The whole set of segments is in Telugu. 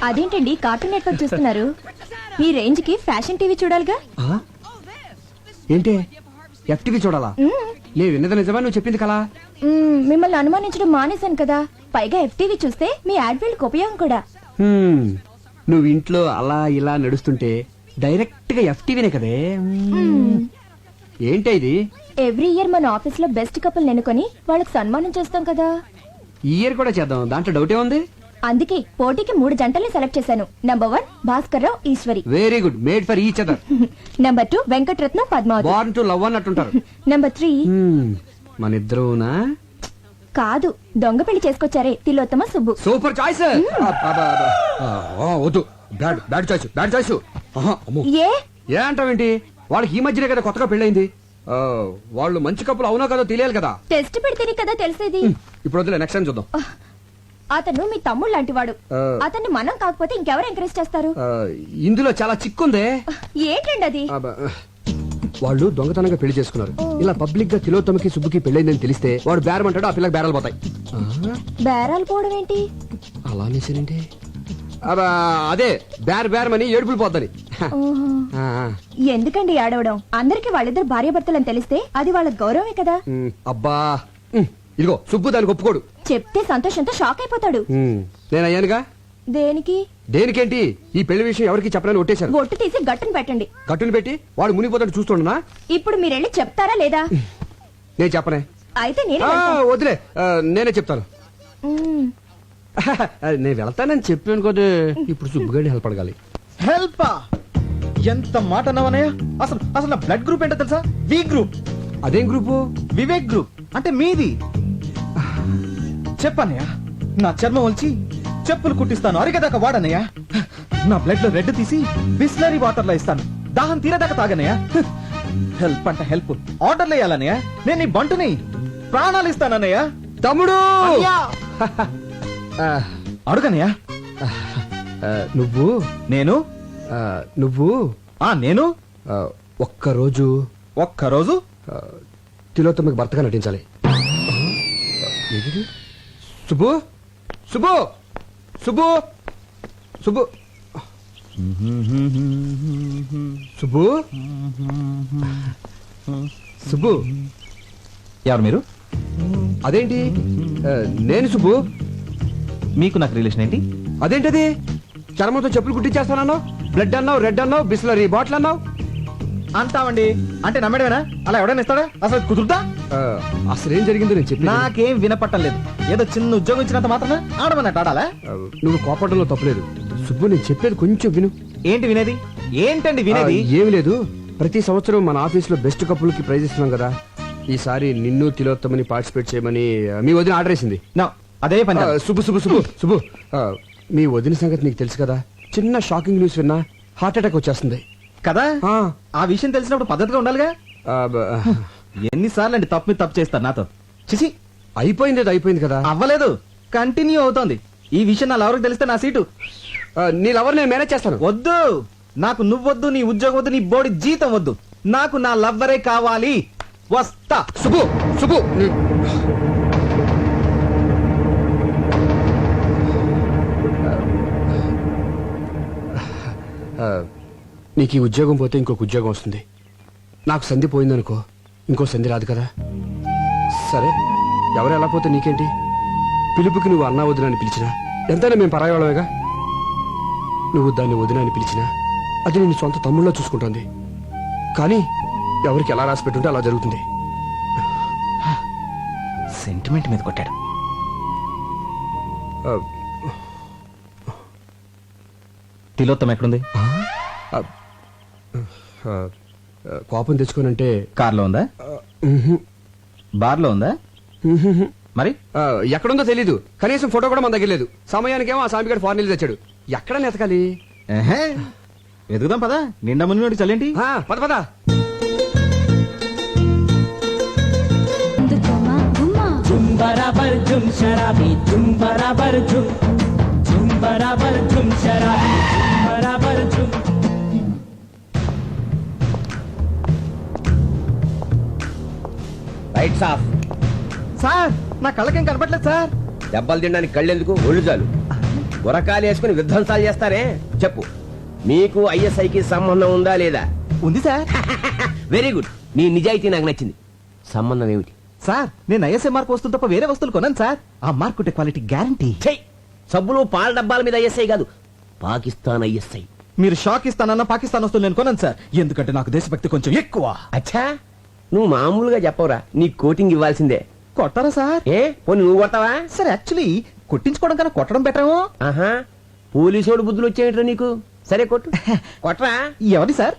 అదేంటండి కార్టూన్ నెట్వర్క్ చూస్తున్నారు? మీ రేంజ్ కి ఫ్యాషన్ టీవీ చూడాలిగా. ఏంటి ఎఫ్టీవీ చూడాలా? నేను విన్నది నిజమా, నువ్వు చెప్పింది కలా? మిమ్మల్ని అనుమానించడం మానేశాను కదా, పైగా ఎఫ్టీవీ చూస్తే మీ యాడ్ కు ఉపయోగం కూడా. నువ్వు ఇంట్లో అలా ఇలా నడుస్తుంటే డైరెక్ట్ గా ఎఫ్టీవీనే కదే. ఏంటి ఇది? ఎవ్రీ ఇయర్ మన ఆఫీస్ లో బెస్ట్ కపుల్ ఎన్నుకొని వాళ్ళకి సన్మానం చేస్తాం కదా. ఈ ఇయర్ కూడా చేద్దాం, దాంట్లో డౌటే ఉంది. అందుకే పోటీకి 3 జంటల్ని సెలెక్ట్ చేశాను. Number 1 Bhaskar Rao Eswari. Very good, made for each other. Number 2 Venkataratnam Padmavathi. Born to love అన్నట్టుంటారు. నంబర్ 3 మన ఇద్దరునా? కాదు, దొంగ పెళ్లి చేసుకొచ్చారే, తిలోత్తమ సుబ్బు. Super choice. వద్దు, బ్యాడ్ చాయిస్, బ్యాడ్ చాయిస్. ఏ ఏ అంటావేంటి? వాళ్ళకి ఈ మధ్యనే కదా కొత్తగా పెళ్ళైంది. వాళ్ళు మంచి కప్పులు అవునో కదా తెలియాలి కదా. టెస్ట్ పెడితేనే కదా తెలిసేది. ఇప్పుడు వద్దులే, నెక్స్ట్ టైం చూద్దాం. అతను మీ తమ్ముడు లాంటి వాడు. అతన్ని మనం కాకపోతే ఇంకెవరు ఎంకరేజ్ చేస్తారు? ఇందులో చాలా చిక్కుందే. ఏంటండి అది? వాళ్ళు దొంగతనంగా పెళ్లి చేసుకున్నారు. ఇలా పబ్లిక్ గా తిలోత్తమకి సుబ్బుకి పెళ్ళైందని తెలిస్తే వాడు బేరం అంటాడు, ఆ పిల్లకి బేరాలు పోతాయి. బేరాలు పోవడం ఏంటి? అలా అనేసానండి. అదే బేరమని ఏడుపులు పోద్దని. ఎందుకండి ఏడవడం? అందరికి వాళ్ళిద్దరు భార్యాభర్తలని తెలిస్తే అది వాళ్ళ గౌరవమే కదా. అబ్బా, ఇదిగో సుబ్బు దానికి ఒప్పుకోడు. చెప్తే సంతోషంతో షాక్ అయిపోతాడు. నేను అయ్యానుగా. దేనికి? దేనికేంటి? ఈ పెళ్లి విషయం ఎవరికి చెప్పనని ఒట్టేశాను. ఒట్టు తీసి గట్టును పెట్టండి. గట్టును పెట్టి వాడు మునిగిపోతాడు చూస్తుండనా? ఇప్పుడు మీరెళ్ళి చెప్తారా లేదా? నేను చెప్పనే. అయితే నేను వదిలే, నేనే చెప్తాను. నేను వెళ్తానని చెప్పాను కదా. ఇప్పుడు సుబ్బుగాడిని హెల్ప్ అడగాలి. హెల్ప్? ఎంత మాట అన్నావనయ్య? అసలు అసలు నా బ్లడ్ గ్రూప్ ఏంటో తెలుసా? V group. అదేం గ్రూపు? వివేక్ గ్రూప్. అంటే మీది. చెప్పన్నయ్య, నా చర్మం వచ్చి చెప్పులు కుట్టిస్తాను, అరిగేదాకా వాడనయ్య. నా బ్లడ్ లో రెడ్ తీసి బిస్లరీ వాటర్ లో ఇస్తాను, దాహం తీరేదాకా తాగనయ్య. హెల్ప్ అంటే హెల్ప్. ఆర్డర్లు వేయాలన్నయ్య. నేను నీ బంటుని, ప్రాణాలు ఇస్తానన్నయ్య. తమ్ముడు అడుగనయ్య. నువ్వు నేను నువ్వు నేను ఒక్కరోజు తిలోత్తమకి భర్తగా నటించాలి. సుబ్బు సుబ్బు సుబ్బు సుబ్బు సుబ్బు సుబ్బు. ఎవరు మీరు? అదేంటి, నేను సుబ్బు. మీకు నాకు రిలేషన్ ఏంటి? అదేంటది? చర్మంతో చెప్పులు కుట్టించేస్తానన్నావు, బ్లడ్ అన్నావు, రెడ్ అన్నావు, బిస్లరీ బాటిల్ అన్నావు. అంటావండి అంటే నమ్మడమేనా? అలా ఎవడైనా ఇస్తాడా? అసలు కుదురుతా? అసలు ఏం జరిగిందో నేను చెప్పి. నాకేం వినపట్టం లేదు. ఏదో చిన్న ఉద్యోగం ఇచ్చినంత మాత్రం ఆడమన్నట్టు ఆడాలా? నువ్వు కోపడంలో తప్పలేదు సుబ్బు, నేను చెప్పేది కొంచెం విను. ఏంటి వినేది? ఏంటండి వినేది? ఏమి లేదు, ప్రతి సంవత్సరం మన ఆఫీస్ లో బెస్ట్ కపుల్ కి ప్రైజ్ ఇస్తున్నాం కదా. ఈసారి నిన్ను తిలోత్తమని పార్టిసిపేట్ చేయమని మీ వదిన ఆర్డర్ వేసింది. అదే పని. సుబ్బు సుబ్బు సుబ్బు సుబ్బు, మీ వదిన సంగతి నీకు తెలుసు కదా. చిన్న షాకింగ్ న్యూస్ విన్నా హార్ట్ అటాక్ వచ్చేస్తుంది కదా. ఆ విషయం తెలిసినప్పుడు పద్ధతిగా ఉండాలిగా. ఎన్నిసార్లు అండి తప్పు మీద తప్పు చేస్తారు నాతో? చిసి, అయిపోయింది, అది అయిపోయింది కదా. అవ్వలేదు, కంటిన్యూ అవుతోంది. ఈ విషయం నా లవర్కి తెలిస్తే నా సీటు. నీ లవర్ నేను మేనేజ్ చేస్తాను. వద్దు, నాకు నువ్వొద్దు, నీ ఉద్యోగం వద్దు, నీ బోడి జీతం వద్దు. నాకు నా లవ్వరే కావాలి. వస్తా. సుబ్బు సుబ్బు, నీకు ఈ ఉద్యోగం పోతే ఇంకొక ఉద్యోగం వస్తుంది. నాకు సంధి పోయిందనుకో, ఇంకో సంధి రాదు కదా. సరే, ఎవరు ఎలా పోతే నీకేంటి? పిలుపుకి నువ్వు అన్నా వదిన అని పిలిచినా ఎంతైనా మేము పరాయవాళ్ళమేగా. నువ్వు దాన్ని వదిన అని పిలిచినా అది నేను సొంత తమ్ముళ్ళలో చూసుకుంటుంది. కానీ ఎవరికి ఎలా రాసి పెట్టుంటే అలా జరుగుతుంది. సెంటిమెంట్ మీద కొట్టాడు. తిలోత్తమ ఎక్కడుంది? కోపం తెచ్చుకోనంటే కార్లో ఉందా? బార్లో ఉందా? మరి ఎక్కడుందో తెలీదు. కనీసం ఫోటో కూడా మన దగ్గర లేదు. సమయానికేమో ఆ సామిగాడు ఫారెన్ తెచ్చాడు. ఎక్కడ నెతకాలి? వెతుకుదాం పదా. నిండా ముందు చల్లేంటి? పద పద. Rights of. సార్, నా కళ్ళకేం కనపట్లేదు సార్. దెబ్బలు తినడానికి కళ్ళెందుకు ఒళ్ళు చాలు గురకాలు వేసుకుని విధ్వంసాలు చేస్తారే చెప్పు మీకు ఐఎస్ఐకి సంబంధం ఉందా లేదా? ఉంది సార్. వెరీ గుడ్, నీ నిజాయితీ నాకు నచ్చింది. సంబంధం ఏమిటి? సార్ నేను ఐఎస్ఐ మార్క్ వస్తువు తప్ప వేరే వస్తువులు కొన్నాను సార్. ఆ మార్క్ ఉంటే క్వాలిటీ గ్యారంటీ. చెయ్, సబ్బులు పాల డబ్బాల మీద ఐఎస్ఐ కాదు, పాకిస్తాన్ ఐఎస్ఐ. మీరు షాక్ ఇస్తానన్న పాకిస్తాన్ వస్తువులు నేను కొన్నాను సార్. ఎందుకంటే నాకు దేశభక్తి కొంచెం ఎక్కువ. అచ్చా, నువ్వు మామూలుగా చెప్పవురా, నీ కోటింగ్ ఇవ్వాల్సిందే. కొట్టారా సార్? ఏ పోనీ నువ్వు కొడతావా? సార్ యాక్చువల్లీ కొట్టించుకోవడం కన్నా కొట్టడం బెటరేమో. ఆహా, పోలీసోడు బుద్ధులు వచ్చేయట్రా నీకు. సరే కొట్టు, కొట్రా. ఎవరి సార్?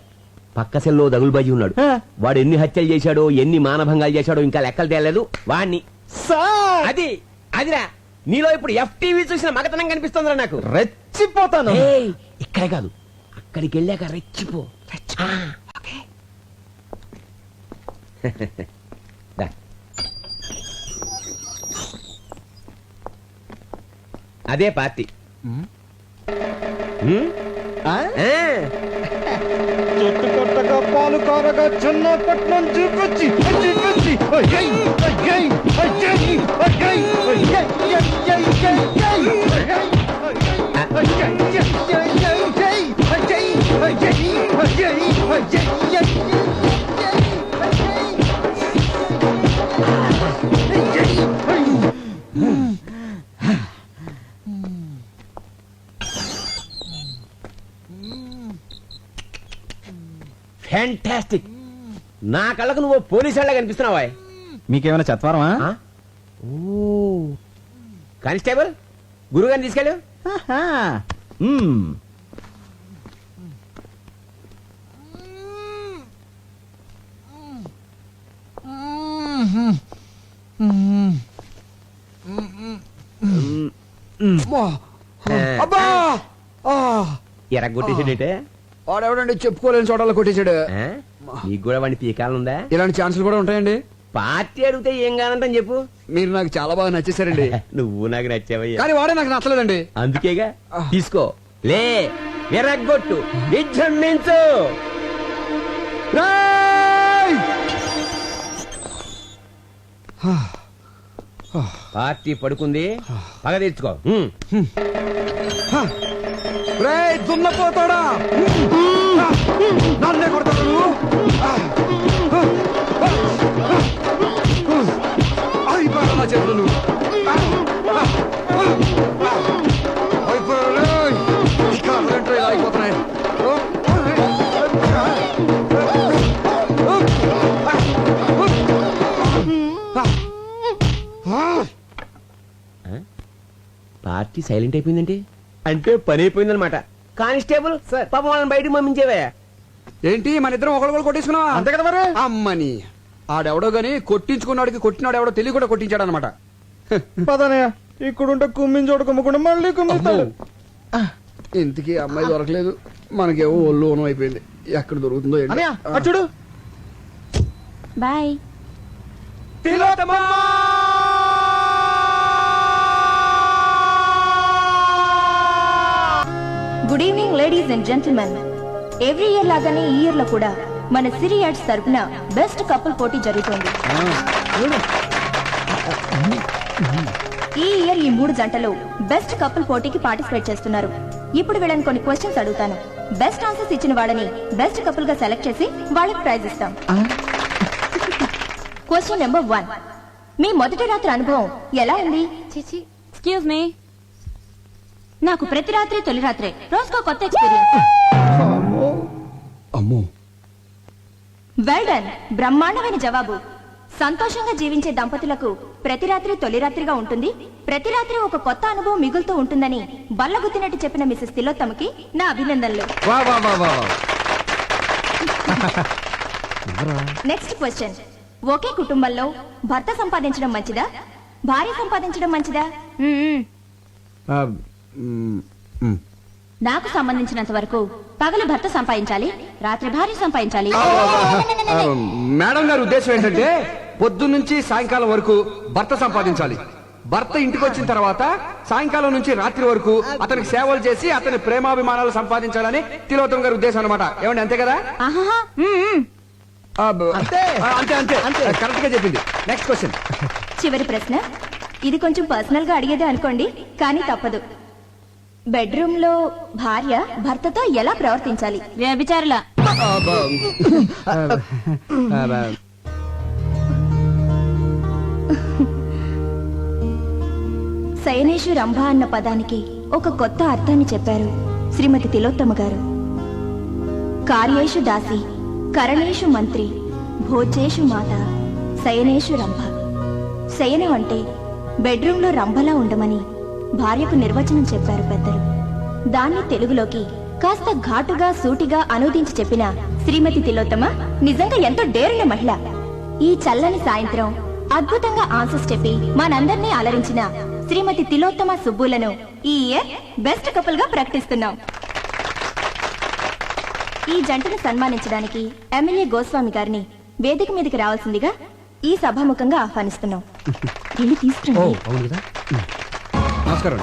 పక్క సెల్లో దగులుబాజీ ఉన్నాడు. ఆ. వాడు ఎన్ని హత్యలు చేశాడో ఎన్ని మానభంగాలు చేశాడో ఇంకా లెక్కలు తేలేదు. వాణ్ణి సార్ అది అదిరా, నీలో ఇప్పుడు ఎఫ్టీవీ చూసిన మగతనం కనిపిస్తుందిరా నాకు. రెచ్చిపోతాను. ఏయ్, ఇక్కడే కాదు అక్కడికి వెళ్ళాక రెచ్చిపో. ఆ, ఓకే. దా. అదే పార్టీ. హ్మ్? ఆ? ఆ. చెట్టు కొట్టగా పాలు కారగా చిన్నపట్నం చూపించి చూపించి అయ్యయ్, అయ్యయ్, అయ్యయ్, అయ్యయ్, అయ్యయ్, అయ్యయ్, ఫ్యాంటాస్టిక్. నా కళ్ళకు నువ్వు పోలీసు వాళ్ళ కనిపిస్తున్నావా? మీకేమైనా చత్వారమా? ఆ? ఓ, కానిస్టేబుల్ గురుగారిని తీసుకెళ్ళు. అబ్బా ఎరగొట్టేసాడంటే వాడెవడండి చెప్పుకోలేని చోటలో కొట్టేశాడు. నీకు కూడా వాడిని పీకాలనుందా? ఇలాంటి ఛాన్సులు కూడా ఉంటాయండి. పార్టీ అడిగితే ఏం కానంటని చెప్పు. మీరు నాకు చాలా బాగా నచ్చేసారండి. నువ్వు నాకు నచ్చావయ్యా. కానీ వాడే నాకు నచ్చలేదండి. అందుకేగా తీసుకో, లే ఎరగొట్టు, విజృంభించు. రేయ్! పార్టీ పడుకుంది, పగ తీర్చుకో. రేయ్, దున్నపోతాడా? నన్నే కొడతాడు నువ్వు? అయిపోయాడు నా చేతులు నువ్వు. అయిపోయాడు. ఇక రెండో ఇలా అయిపోతున్నాయి. పార్టీ సైలెంట్ అయిపోయిందంటే అంటే పని అయిపోయిందనమాట. కానిస్టేబుల్ పాపం వాళ్ళని బయటకు పంపించేవే. ఏంటి మన ఇద్దరం ఒకళ్ళు కొట్టేసుకున్నావా? అంతే కదా మరి. అమ్మని ఆడెవడో గాని కొట్టించుకున్నాడికి కొట్టినాడు ఎవడో తెలియ కూడా కొట్టించాడు అనమాట. పదనయ్య, ఇక్కడుంటే కుమ్మిని చోట కుమ్మకుండా మళ్ళీ కుమ్మిస్తాడు. ఇంతకీ అమ్మాయి దొరకలేదు, మనకేమో ఒళ్ళు ఓనం అయిపోయింది. ఎక్కడ దొరుకుతుందో ఏంటో. అన్నయ్య, అటు చూడు. Bye. Good evening ladies and gentlemen. Every year లాగానే ఈ ఇయర్ లో కూడా మన సిరి యాడ్స్ తరపున బెస్ట్ కపుల్ పోటీ జరుగుతోంది. ఈ ఇయర్ ఈ 3 జంటలు బెస్ట్ కపుల్ పోటీకి పార్టిసిపేట్ చేస్తున్నారు. ఇప్పుడు వీళ్ళని కొన్ని క్వశ్చన్స్ అడుగుతాను. బెస్ట్ ఆన్సర్స్ ఇచ్చిన వాళ్ళని బెస్ట్ కపుల్ గా సెలెక్ట్ చేసి వాళ్ళకి ప్రైజ్ ఇస్తాం. Question number 1. మీ మొదటి రాత్రి అనుభవం ఎలా ఉంది? చిచి, ఎక్స్క్యూజ్ మీ. నాకు ప్రతి రాత్రి తొలి రాత్రే, రోజుకో కొత్త ఎక్స్పీరియన్స్. అమ్మో, వెల్ డన్, బ్రహ్మాండమైన జవాబు. సంతోషంగా జీవించే దంపతులకు ప్రతి రాత్రి తొలి రాత్రిగా ఉంటుంది, ప్రతి రాత్రి ఒక కొత్త అనుభవం మిగులుతూ ఉంటుందని బల్లగుద్దినట్టు చెప్పిన మిసెస్ తిలోత్తమకి నా అభినందనలు. వా వా వా వా. Next question. ఒకే కుటుంబంలో భర్త సంపాదించడం మంచిదా, భార్య సంపాదించడం మంచిదా? ఆ, మ్. నాకు సంబంధించినంత వరకు పగలు భర్త సంపాదించాలి, రాత్రి భార్య సంపాదించాలి. మేడం గారి ఉద్దేశం ఏంటంటే పొద్దున్నుంచి సాయంకాలం వరకు భర్త సంపాదించాలి, భర్త ఇంటికి వచ్చిన తర్వాత సాయంకాలం నుంచి రాత్రి వరకు అతనికి సేవలు చేసి అతని ప్రేమాభిమానాలు సంపాదించాలని తిలోత్తమ గారి ఉద్దేశం అనమాట. ఏమండి, అంతే కదా? ఆహాహా, అంతే అంతే అంతే కరెక్ట్ గా చెప్పింది. Next question. చివరి ప్రశ్న. ఇది కొంచెం పర్సనల్ గా అడిగేదే అనుకోండి, కానీ తప్పదు. బెడ్రూమ్ లో భార్య భర్తతో ఎలా ప్రవర్తించాలి? వ్యభిచారుల శయనేషు రంభ అన్న పదానికి ఒక కొత్త అర్థాన్ని చెప్పారు శ్రీమతి తిలోత్తమ గారు. కార్యేషు దాసి, కరణేషు మంత్రి, భోజేషు మాత, శయనేషు రంభ. శయనం అంటే బెడ్రూంలో రంభలా ఉండమని భార్యకు నిర్వచనం చెప్పారు పెద్దలు. దాన్ని తెలుగులోకి కాస్త ఘాటుగా సూటిగా అనువదించి చెప్పిన శ్రీమతి తిలోత్తమ నిజంగా ఎంతో డేరున్న మహిళ. ఈ చల్లని సాయంత్రం అద్భుతంగా ఆన్సర్స్ చెప్పి మనందర్నీ అలరించిన శ్రీమతి తిలోత్తమ సుబ్బులను ఈ ఇయర్ బెస్ట్ కపుల్ గా ప్రకటిస్తున్నాం. ఈ జంటను సన్మానించడానికి ఎమ్మెల్యే గోస్వామి గారిని వేదిక మీదకి రావాల్సిందిగా ఈ సభాముఖంగా ఆహ్వానిస్తున్నాం. వెళ్ళి ఓ తీసుకురండి. అవును కదా. నమస్కారం.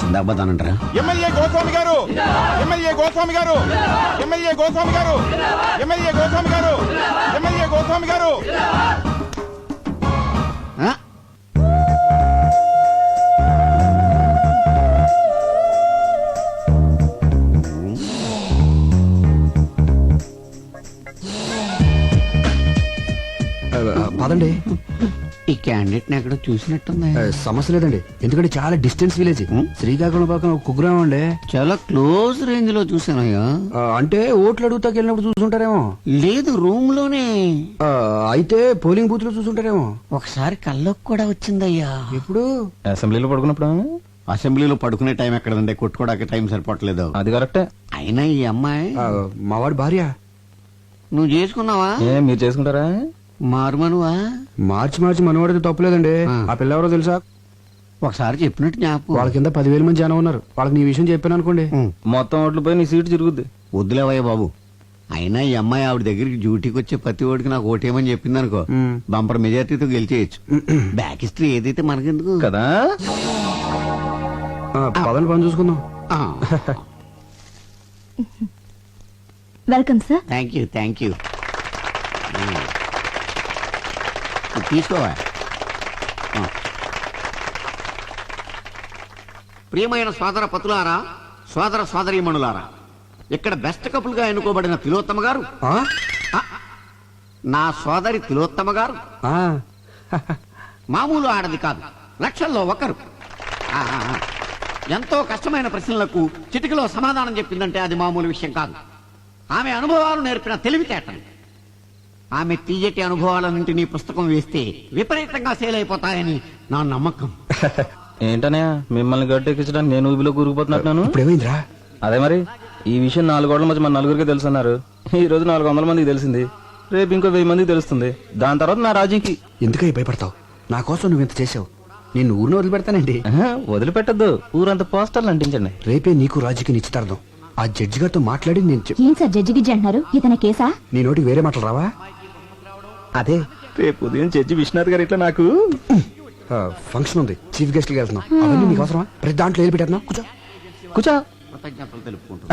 చిందాబాదానంటారా? ఎమ్మెల్యే గోస్వామి గారు, ఎమ్మెల్యే గోస్వామి గారు, ఎమ్మెల్యే గోస్వామి గారు, ఎమ్మెల్యే గోస్వామి గారు, ఎమ్మెల్యే గోస్వామి గారు. ఆ? పదండి. ఈ క్యాండిడేట్ ఎక్కడో చూసినట్టుంది. సమస్య లేదండి, ఎందుకంటే చాలా డిస్టెన్స్ విలేజ్. శ్రీకాకుళం పక్కన ఒక కుగ్రామం అండి. చాలా క్లోజ్ రేంజ్ లో చూసానయ్యా. అంటే ఓట్లు అడుగుతాకి వెళ్ళినప్పుడు చూసుంటారేమో. లేదు, రూమ్ లోనే. అయితే పోలింగ్ బూత్ లో చూసుంటారేమో. ఒకసారి కల్లోకి కూడా వచ్చిందయ్యా. ఎప్పుడు? అసెంబ్లీలో పడుకున్నప్పుడు అసెంబ్లీలో పడుకునే టైం ఎక్కడండి, కొట్టుకోవడానికి టైం సరిపోవట్లేదు. అది కరెక్టే. అయినా ఈ అమ్మాయి మావాడి భార్య. నువ్వు చేసుకున్నావా? మీరు చేసుకుంటారా? మారుమనువా? మార్చి మనవాడితే తప్పులేదండి. ఆ పిల్ల ఎవరో తెలుసా? ఒకసారి చెప్పినట్టు జ్ఞాపకం. వాళ్ళ కింద 10,000 మంది జనం ఉన్నారు. వాళ్ళకి నీ విషయం చెప్పాను అనుకోండి. మొత్తం ఓట్లు పోయి నీ సీటు తిరుగుద్ది. వద్దులేవయ్య బాబు. అయినా ఈ అమ్మాయి ఆవిడ దగ్గరికి డ్యూటీకి వచ్చే ప్రతి ఓడికి నాకు ఓటేమని చెప్పింది అనుకో, బంపర్ మెజార్టీతో గెలిచేయచ్చు. బ్యాక్ హిస్టరీ ఏదైతే మనకెందుకు కదా. పదని పని చూసుకుందాం. Welcome sir. Thank you. తీసుకోవా. ప్రియమైన సోదర పతులారా, సోదర సోదరీమణులారా, ఇక్కడ బెస్ట్ కపుల్ గా ఎన్నుకోబడిన తిలోత్తమ గారు, నా సోదరి తిలోత్తమ గారు మామూలు ఆడది కాదు, లక్షల్లో ఒకరు. ఎంతో కష్టమైన ప్రశ్నలకు చిటికలో సమాధానం చెప్పిందంటే అది మామూలు విషయం కాదు. ఆమె అనుభవాలు నేర్పిన తెలివితేటలు. ఆమె తీయటి అనుభవాలన్నింటినీ పుస్తకం వేస్తే విపరీతంగా సేల్ అయిపోతాయని నా నమ్మకం. ఏంటనే మిమ్మల్ని గట్టెక్కించడానికి నేను ఊబిలో కూరుకుపోతున్నట్టున్నాను. ఇప్పుడు ఏమైందిరా? అదే మరి ఈ విషయం 4 గోడల మధ్య మన నలుగురికి తెలుసున్నారు. ఈ రోజు 400 మందికి తెలిసింది, రేపు ఇంకో 1000 మందికి తెలుస్తుంది. దాని తర్వాత నా రాజ్యంకి. ఎందుకై భయపడతావు? నా కోసం నువ్వు ఇంత చేసావు. నేను ఊరిని వదిలిపెడతానండి. వదిలిపెట్టద్దు, ఊరంతా పోస్టర్లు అంటించండి. రేపే నీకు రాజుకి నిశ్చితార్థం. ఆ జడ్జి గారితో మాట్లాడి నేను ఏం సార్ జడ్జి గిడ్జి అంటున్నారు? ఇతని కేసా? నీ నోటికి వేరే మాటలు రావా? అదే రేపు ఉదయం జడ్జి విశ్వనాథ్ గారు ఇట్లా నాకు ఫంక్షన్ ఉంది, చీఫ్ గెస్ట్ కి వెళ్తున్నాం. అవన్నీ నీకు అవసరమా? ప్రతి దాంట్లో ఏది పెట్టేస్తున్నావు? కూర్చో. కూర్చో. కృతజ్ఞతలు తెలుపుకుంటూ